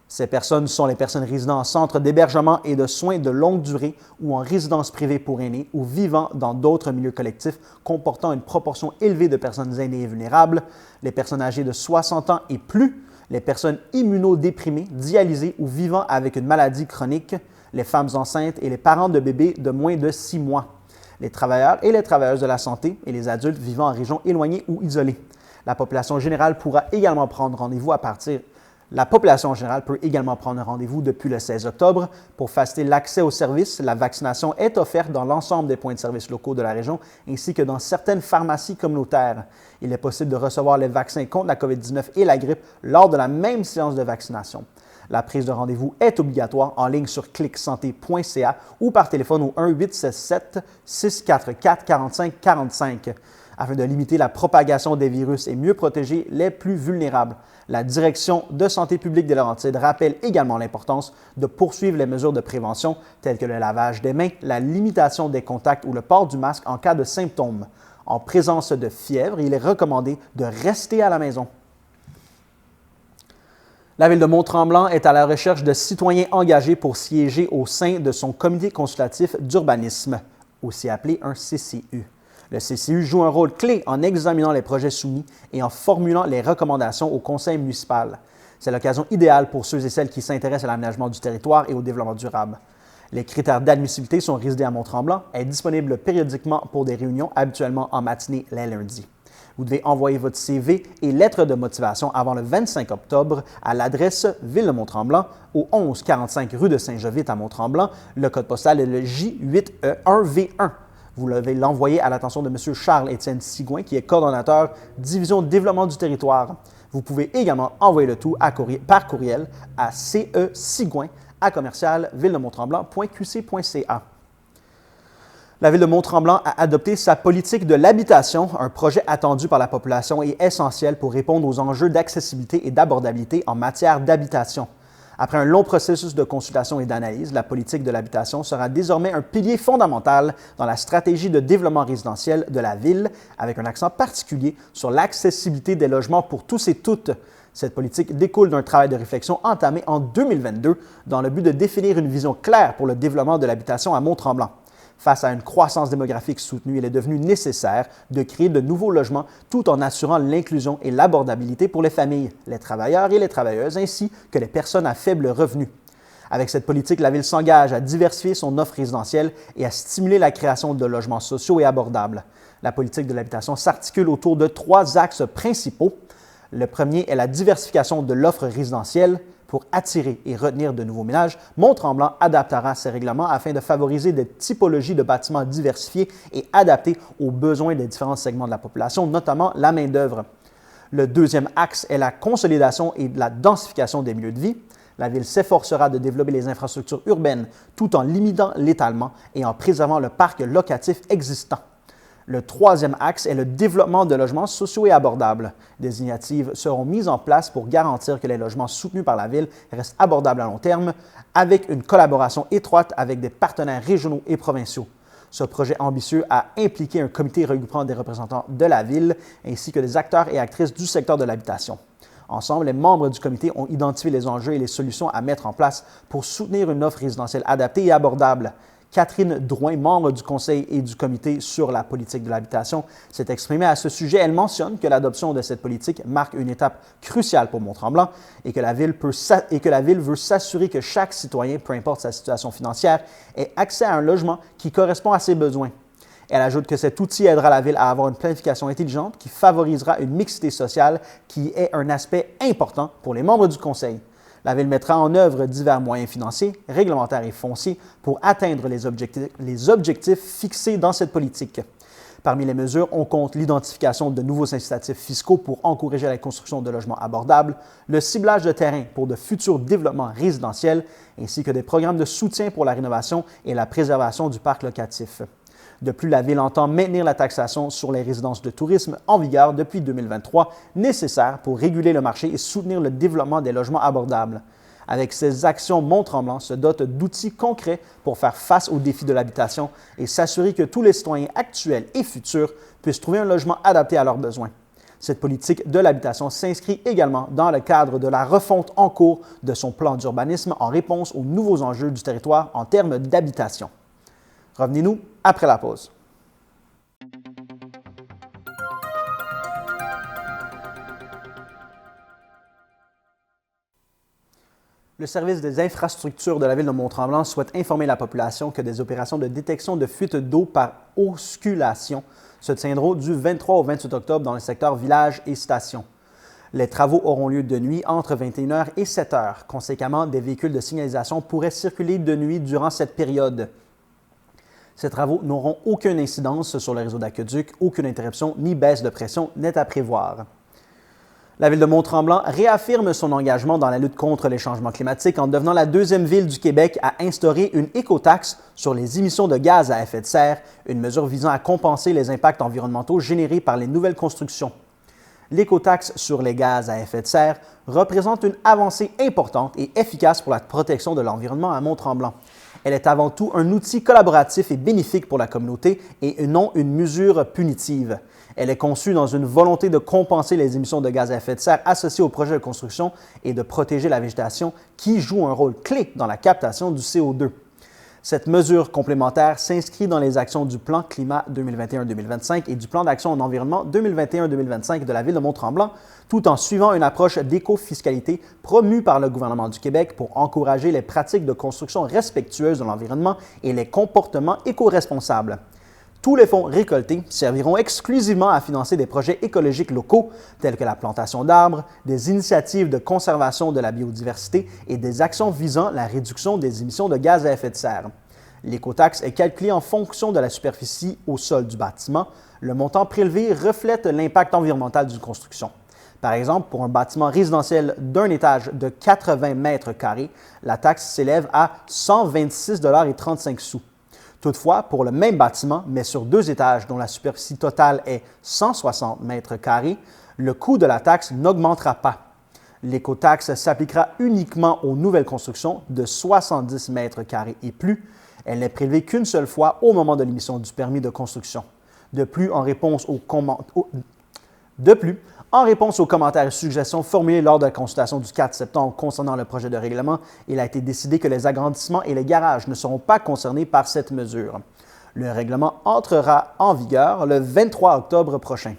Ces personnes sont les personnes résidant en centre d'hébergement et de soins de longue durée ou en résidence privée pour aînés ou vivant dans d'autres milieux collectifs comportant une proportion élevée de personnes aînées et vulnérables, les personnes âgées de 60 ans et plus, les personnes immunodéprimées, dialysées ou vivant avec une maladie chronique, les femmes enceintes et les parents de bébés de moins de 6 mois, les travailleurs et les travailleuses de la santé et les adultes vivant en régions éloignées ou isolées. La population générale pourra également prendre rendez-vous La population générale peut également prendre rendez-vous depuis le 16 octobre. Pour faciliter l'accès aux services, la vaccination est offerte dans l'ensemble des points de service locaux de la région ainsi que dans certaines pharmacies communautaires. Il est possible de recevoir les vaccins contre la COVID-19 et la grippe lors de la même séance de vaccination. La prise de rendez-vous est obligatoire en ligne sur clicsanté.ca ou par téléphone au 1-877-644-4545. Afin de limiter la propagation des virus et mieux protéger les plus vulnérables. La Direction de santé publique des Laurentides rappelle également l'importance de poursuivre les mesures de prévention telles que le lavage des mains, la limitation des contacts ou le port du masque en cas de symptômes. En présence de fièvre, il est recommandé de rester à la maison. La Ville de Mont-Tremblant est à la recherche de citoyens engagés pour siéger au sein de son comité consultatif d'urbanisme, aussi appelé un CCU. Le CCU joue un rôle clé en examinant les projets soumis et en formulant les recommandations au conseil municipal. C'est l'occasion idéale pour ceux et celles qui s'intéressent à l'aménagement du territoire et au développement durable. Les critères d'admissibilité sont résidés à Mont-Tremblant, est disponible périodiquement pour des réunions, habituellement en matinée les lundis. Vous devez envoyer votre CV et lettre de motivation avant le 25 octobre à l'adresse Ville de Mont-Tremblant au 1145 rue de Saint-Jovite à Mont-Tremblant. Le code postal est le J8E1V1. Vous devez l'envoyer à l'attention de M. Charles-Étienne Sigouin, qui est coordonnateur Division Développement du territoire. Vous pouvez également envoyer le tout par courriel à cesigouin@villedemonttremblant.qc.ca. La Ville de Mont-Tremblant a adopté sa politique de l'habitation, un projet attendu par la population et essentiel pour répondre aux enjeux d'accessibilité et d'abordabilité en matière d'habitation. Après un long processus de consultation et d'analyse, la politique de l'habitation sera désormais un pilier fondamental dans la stratégie de développement résidentiel de la Ville, avec un accent particulier sur l'accessibilité des logements pour tous et toutes. Cette politique découle d'un travail de réflexion entamé en 2022 dans le but de définir une vision claire pour le développement de l'habitation à Mont-Tremblant. Face à une croissance démographique soutenue, il est devenu nécessaire de créer de nouveaux logements tout en assurant l'inclusion et l'abordabilité pour les familles, les travailleurs et les travailleuses, ainsi que les personnes à faible revenu. Avec cette politique, la Ville s'engage à diversifier son offre résidentielle et à stimuler la création de logements sociaux et abordables. La politique de l'habitation s'articule autour de 3 axes principaux. Le premier est la diversification de l'offre résidentielle. Pour attirer et retenir de nouveaux ménages, Mont-Tremblant adaptera ses règlements afin de favoriser des typologies de bâtiments diversifiés et adaptés aux besoins des différents segments de la population, notamment la main-d'œuvre. Le deuxième axe est la consolidation et la densification des milieux de vie. La Ville s'efforcera de développer les infrastructures urbaines tout en limitant l'étalement et en préservant le parc locatif existant. Le troisième axe est le développement de logements sociaux et abordables. Des initiatives seront mises en place pour garantir que les logements soutenus par la Ville restent abordables à long terme, avec une collaboration étroite avec des partenaires régionaux et provinciaux. Ce projet ambitieux a impliqué un comité regroupant des représentants de la Ville ainsi que des acteurs et actrices du secteur de l'habitation. Ensemble, les membres du comité ont identifié les enjeux et les solutions à mettre en place pour soutenir une offre résidentielle adaptée et abordable. Catherine Drouin, membre du conseil et du comité sur la politique de l'habitation, s'est exprimée à ce sujet. Elle mentionne que l'adoption de cette politique marque une étape cruciale pour Mont-Tremblant et que la Ville veut s'assurer que chaque citoyen, peu importe sa situation financière, ait accès à un logement qui correspond à ses besoins. Elle ajoute que cet outil aidera la Ville à avoir une planification intelligente qui favorisera une mixité sociale qui est un aspect important pour les membres du conseil. La Ville mettra en œuvre divers moyens financiers, réglementaires et fonciers pour atteindre les objectifs fixés dans cette politique. Parmi les mesures, on compte l'identification de nouveaux incitatifs fiscaux pour encourager la construction de logements abordables, le ciblage de terrain pour de futurs développements résidentiels, ainsi que des programmes de soutien pour la rénovation et la préservation du parc locatif. De plus, la Ville entend maintenir la taxation sur les résidences de tourisme en vigueur depuis 2023, nécessaire pour réguler le marché et soutenir le développement des logements abordables. Avec ces actions, Mont-Tremblant se dote d'outils concrets pour faire face aux défis de l'habitation et s'assurer que tous les citoyens actuels et futurs puissent trouver un logement adapté à leurs besoins. Cette politique de l'habitation s'inscrit également dans le cadre de la refonte en cours de son plan d'urbanisme en réponse aux nouveaux enjeux du territoire en termes d'habitation. Revenez-nous après la pause. Le service des infrastructures de la Ville de Mont-Tremblant souhaite informer la population que des opérations de détection de fuite d'eau par auscultation se tiendront du 23 au 28 octobre dans le secteur village et station. Les travaux auront lieu de nuit entre 21h et 7h. Conséquemment, des véhicules de signalisation pourraient circuler de nuit durant cette période. Ces travaux n'auront aucune incidence sur le réseau d'aqueduc, aucune interruption ni baisse de pression n'est à prévoir. La Ville de Mont-Tremblant réaffirme son engagement dans la lutte contre les changements climatiques en devenant la deuxième ville du Québec à instaurer une écotaxe sur les émissions de gaz à effet de serre, une mesure visant à compenser les impacts environnementaux générés par les nouvelles constructions. L'écotaxe sur les gaz à effet de serre représente une avancée importante et efficace pour la protection de l'environnement à Mont-Tremblant. Elle est avant tout un outil collaboratif et bénéfique pour la communauté et non une mesure punitive. Elle est conçue dans une volonté de compenser les émissions de gaz à effet de serre associées au projet de construction et de protéger la végétation qui joue un rôle clé dans la captation du CO2. Cette mesure complémentaire s'inscrit dans les actions du plan climat 2021-2025 et du plan d'action en environnement 2021-2025 de la Ville de Mont-Tremblant, tout en suivant une approche d'éco-fiscalité promue par le gouvernement du Québec pour encourager les pratiques de construction respectueuses de l'environnement et les comportements éco-responsables. Tous les fonds récoltés serviront exclusivement à financer des projets écologiques locaux tels que la plantation d'arbres, des initiatives de conservation de la biodiversité et des actions visant la réduction des émissions de gaz à effet de serre. L'écotaxe est calculée en fonction de la superficie au sol du bâtiment. Le montant prélevé reflète l'impact environnemental d'une construction. Par exemple, pour un bâtiment résidentiel d'un étage de 80 mètres carrés, la taxe s'élève à 126,35 $. Toutefois, pour le même bâtiment, mais sur 2 étages dont la superficie totale est 160 mètres carrés, le coût de la taxe n'augmentera pas. L'écotaxe s'appliquera uniquement aux nouvelles constructions de 70 mètres carrés et plus. Elle n'est prélevée qu'une seule fois au moment de l'émission du permis de construction. De plus, en réponse aux commentaires et suggestions formulés lors de la consultation du 4 septembre concernant le projet de règlement, il a été décidé que les agrandissements et les garages ne seront pas concernés par cette mesure. Le règlement entrera en vigueur le 23 octobre prochain.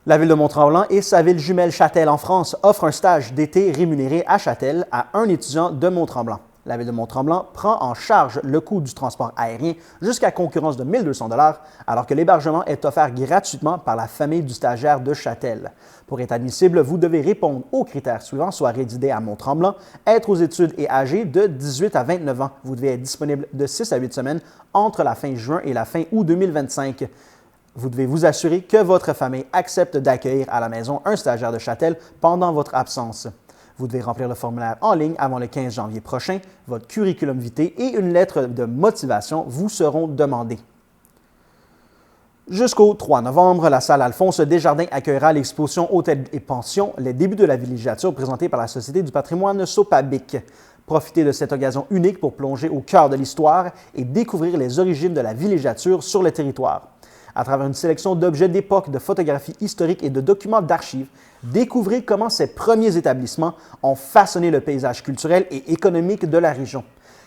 La Ville de Mont-Tremblant et sa ville jumelle Châtel en France offrent un stage d'été rémunéré à Châtel à un étudiant de Mont-Tremblant. La Ville de Mont-Tremblant prend en charge le coût du transport aérien jusqu'à concurrence de 1 200 $, alors que l'hébergement est offert gratuitement par la famille du stagiaire de Châtel. Pour être admissible, vous devez répondre aux critères suivants, soit résider à Mont-Tremblant, être aux études et âgé de 18 à 29 ans. Vous devez être disponible de 6 à 8 semaines entre la fin juin et la fin août 2025. Vous devez vous assurer que votre famille accepte d'accueillir à la maison un stagiaire de Châtel pendant votre absence. Vous devez remplir le formulaire en ligne avant le 15 janvier prochain. Votre curriculum vitae et une lettre de motivation vous seront demandés. Jusqu'au 3 novembre, la salle Alphonse Desjardins accueillera l'exposition Hôtels et pensions, les débuts de la villégiature présentée par la Société du patrimoine Sopabic. Profitez de cette occasion unique pour plonger au cœur de l'histoire et découvrir les origines de la villégiature sur le territoire. À travers une sélection d'objets d'époque, de photographies historiques et de documents d'archives, découvrez comment ces premiers établissements ont façonné le paysage culturel et économique de la région.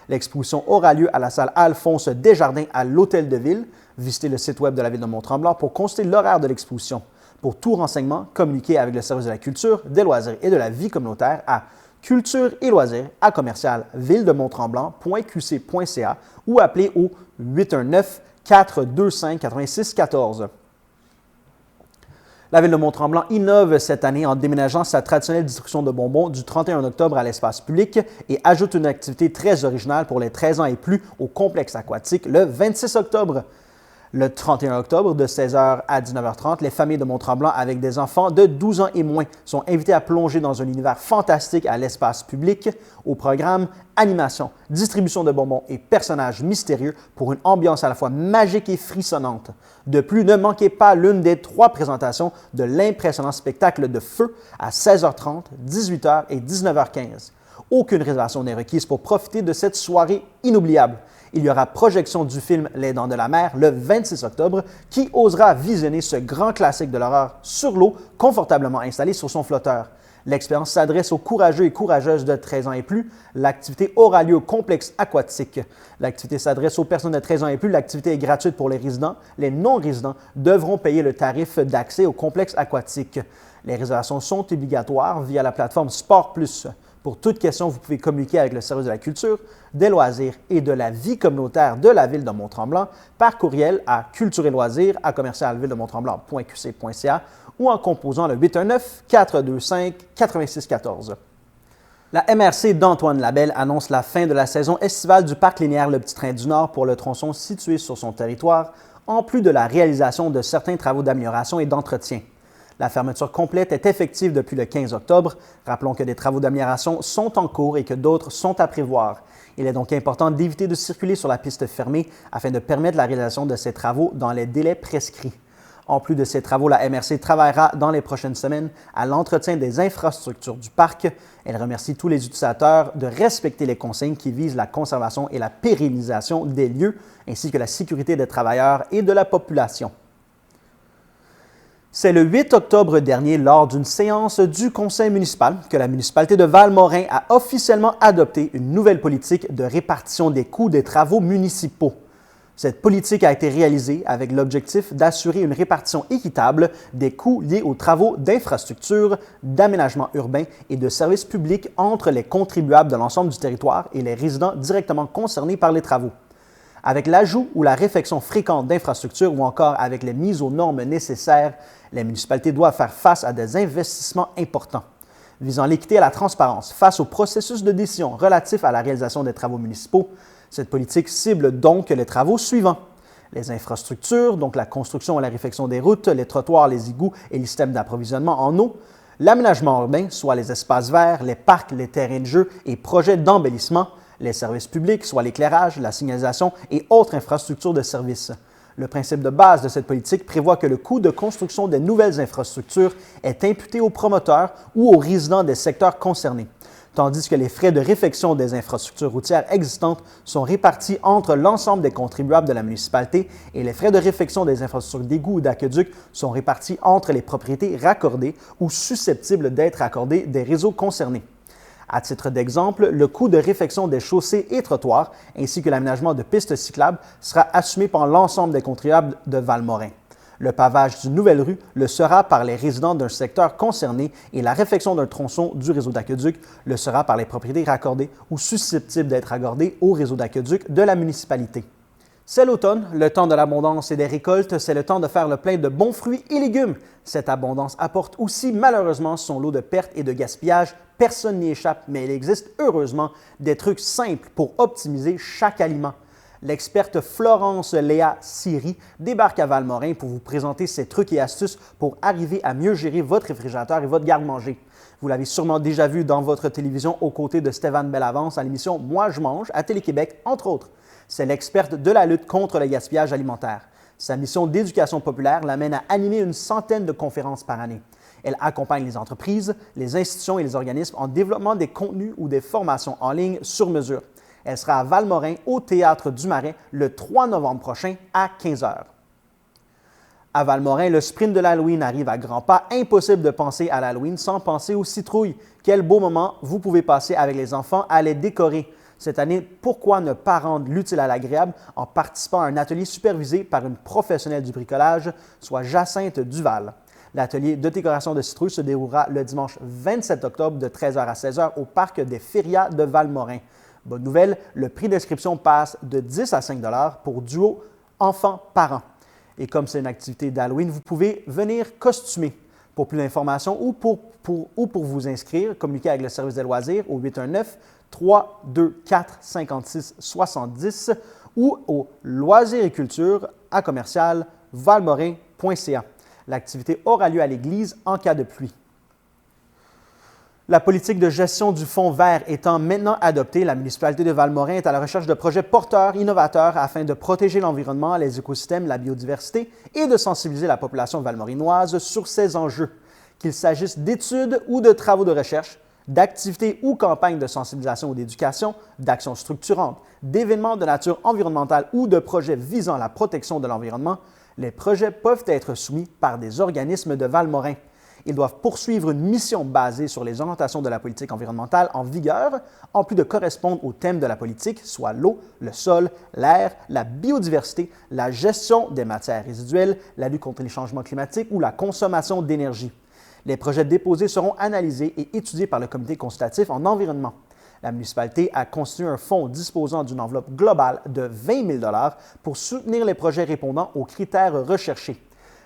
L'exposition aura lieu à la salle Alphonse Desjardins à l'Hôtel de Ville. Visitez le site web de la Ville de Mont-Tremblant pour consulter l'horaire de l'exposition. Pour tout renseignement, communiquez avec le service de la culture, des loisirs et de la vie communautaire à culture et loisirs à commercial-ville-de-mont-tremblant.qc.ca ou appelez au 819 425 86 14. La ville de Mont-Tremblant innove cette année en déménageant sa traditionnelle distribution de bonbons du 31 octobre à l'espace public et ajoute une activité très originale pour les 13 ans et plus au complexe aquatique le 26 octobre. Le 31 octobre, de 16h à 19h30, les familles de Mont-Tremblant avec des enfants de 12 ans et moins sont invitées à plonger dans un univers fantastique à l'espace public. Au programme, animation, distribution de bonbons et personnages mystérieux pour une ambiance à la fois magique et frissonnante. De plus, ne manquez pas l'une des 3 présentations de l'impressionnant spectacle de feu à 16h30, 18h et 19h15. Aucune réservation n'est requise pour profiter de cette soirée inoubliable. Il y aura projection du film Les Dents de la Mer le 26 octobre. Qui osera visionner ce grand classique de l'horreur sur l'eau, confortablement installé sur son flotteur? L'expérience s'adresse aux courageux et courageuses de 13 ans et plus. L'activité aura lieu au complexe aquatique. L'activité s'adresse aux personnes de 13 ans et plus. L'activité est gratuite pour les résidents. Les non-résidents devront payer le tarif d'accès au complexe aquatique. Les réservations sont obligatoires via la plateforme Sport Plus. Pour toute question, vous pouvez communiquer avec le service de la culture, des loisirs et de la vie communautaire de la ville de Mont-Tremblant par courriel à culture-et-loisirs@commercialvilledemonttremblant.qc.ca ou en composant le 819-425-8614. La MRC d'Antoine Labelle annonce la fin de la saison estivale du parc linéaire Le Petit Train du Nord pour le tronçon situé sur son territoire, en plus de la réalisation de certains travaux d'amélioration et d'entretien. La fermeture complète est effective depuis le 15 octobre. Rappelons que des travaux d'amélioration sont en cours et que d'autres sont à prévoir. Il est donc important d'éviter de circuler sur la piste fermée afin de permettre la réalisation de ces travaux dans les délais prescrits. En plus de ces travaux, la MRC travaillera dans les prochaines semaines à l'entretien des infrastructures du parc. Elle remercie tous les utilisateurs de respecter les consignes qui visent la conservation et la pérennisation des lieux, ainsi que la sécurité des travailleurs et de la population. C'est le 8 octobre dernier, lors d'une séance du conseil municipal, que la municipalité de Val-Morin a officiellement adopté une nouvelle politique de répartition des coûts des travaux municipaux. Cette politique a été réalisée avec l'objectif d'assurer une répartition équitable des coûts liés aux travaux d'infrastructure, d'aménagement urbain et de services publics entre les contribuables de l'ensemble du territoire et les résidents directement concernés par les travaux. Avec l'ajout ou la réfection fréquente d'infrastructures ou encore avec les mises aux normes nécessaires, les municipalités doivent faire face à des investissements importants. Visant l'équité et la transparence face au processus de décision relatif à la réalisation des travaux municipaux, cette politique cible donc les travaux suivants. Les infrastructures, donc la construction et la réfection des routes, les trottoirs, les égouts et les systèmes d'approvisionnement en eau, l'aménagement urbain, soit les espaces verts, les parcs, les terrains de jeu et projets d'embellissement, les services publics, soit l'éclairage, la signalisation et autres infrastructures de services. Le principe de base de cette politique prévoit que le coût de construction des nouvelles infrastructures est imputé aux promoteurs ou aux résidents des secteurs concernés, tandis que les frais de réfection des infrastructures routières existantes sont répartis entre l'ensemble des contribuables de la municipalité et les frais de réfection des infrastructures d'égouts ou d'aqueducs sont répartis entre les propriétés raccordées ou susceptibles d'être accordées des réseaux concernés. À titre d'exemple, le coût de réfection des chaussées et trottoirs, ainsi que l'aménagement de pistes cyclables, sera assumé par l'ensemble des contribuables de Val-Morin. Le pavage d'une nouvelle rue le sera par les résidents d'un secteur concerné et la réfection d'un tronçon du réseau d'aqueduc le sera par les propriétés raccordées ou susceptibles d'être accordées au réseau d'aqueduc de la municipalité. C'est l'automne, le temps de l'abondance et des récoltes, c'est le temps de faire le plein de bons fruits et légumes. Cette abondance apporte aussi malheureusement son lot de pertes et de gaspillage. Personne n'y échappe, mais il existe heureusement des trucs simples pour optimiser chaque aliment. L'experte Florence Léa Siri débarque à Val-Morin pour vous présenter ses trucs et astuces pour arriver à mieux gérer votre réfrigérateur et votre garde-manger. Vous l'avez sûrement déjà vu dans votre télévision aux côtés de Stéphane Bellavance à l'émission Moi je mange à Télé-Québec, entre autres. C'est l'experte de la lutte contre le gaspillage alimentaire. Sa mission d'éducation populaire l'amène à animer une centaine de conférences par année. Elle accompagne les entreprises, les institutions et les organismes en développement des contenus ou des formations en ligne sur mesure. Elle sera à Val-Morin au Théâtre du Marais le 3 novembre prochain à 15h. À Val-Morin, le sprint de l'Halloween arrive à grands pas. Impossible de penser à l'Halloween sans penser aux citrouilles. Quel beau moment vous pouvez passer avec les enfants à les décorer. Cette année, pourquoi ne pas rendre l'utile à l'agréable en participant à un atelier supervisé par une professionnelle du bricolage, soit Jacinthe Duval. L'atelier de décoration de citrouilles se déroulera le dimanche 27 octobre de 13h à 16h au parc des Férias de Val-Morin. Bonne nouvelle, le prix d'inscription passe de 10 à 5 $ pour duo enfants-parents. Et comme c'est une activité d'Halloween, vous pouvez venir costumé. Pour plus d'informations ou pour vous inscrire, communiquez avec le service des loisirs au 819-324-5670 ou au loisirs et culture à commercial valmorin.ca. L'activité aura lieu à l'église en cas de pluie. La politique de gestion du fonds vert étant maintenant adoptée, la municipalité de Valmorin est à la recherche de projets porteurs, innovateurs afin de protéger l'environnement, les écosystèmes, la biodiversité et de sensibiliser la population valmorinoise sur ces enjeux. Qu'il s'agisse d'études ou de travaux de recherche, d'activités ou campagnes de sensibilisation ou d'éducation, d'actions structurantes, d'événements de nature environnementale ou de projets visant à la protection de l'environnement, les projets peuvent être soumis par des organismes de Valmorin. Ils doivent poursuivre une mission basée sur les orientations de la politique environnementale en vigueur, en plus de correspondre aux thèmes de la politique, soit l'eau, le sol, l'air, la biodiversité, la gestion des matières résiduelles, la lutte contre les changements climatiques ou la consommation d'énergie. Les projets déposés seront analysés et étudiés par le comité consultatif en environnement. La municipalité a constitué un fonds disposant d'une enveloppe globale de 20 000 $ pour soutenir les projets répondant aux critères recherchés.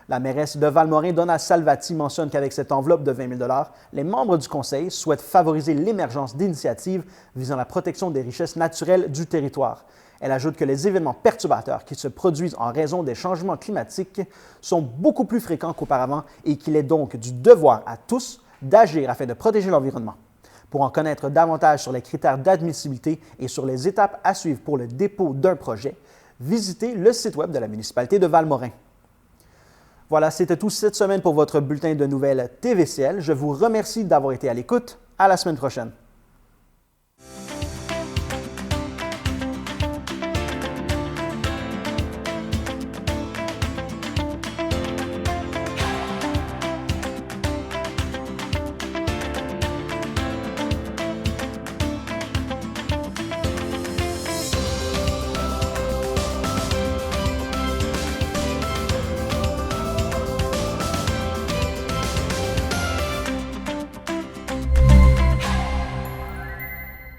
La mairesse de Valmorin, Donna Salvati, mentionne qu'avec cette enveloppe de 20 000 $, les membres du conseil souhaitent favoriser l'émergence d'initiatives visant la protection des richesses naturelles du territoire. Elle ajoute que les événements perturbateurs qui se produisent en raison des changements climatiques sont beaucoup plus fréquents qu'auparavant et qu'il est donc du devoir à tous d'agir afin de protéger l'environnement. Pour en connaître davantage sur les critères d'admissibilité et sur les étapes à suivre pour le dépôt d'un projet, visitez le site web de la municipalité de Valmorin. Voilà, c'était tout cette semaine pour votre bulletin de nouvelles TVCL. Je vous remercie d'avoir été à l'écoute. À la semaine prochaine.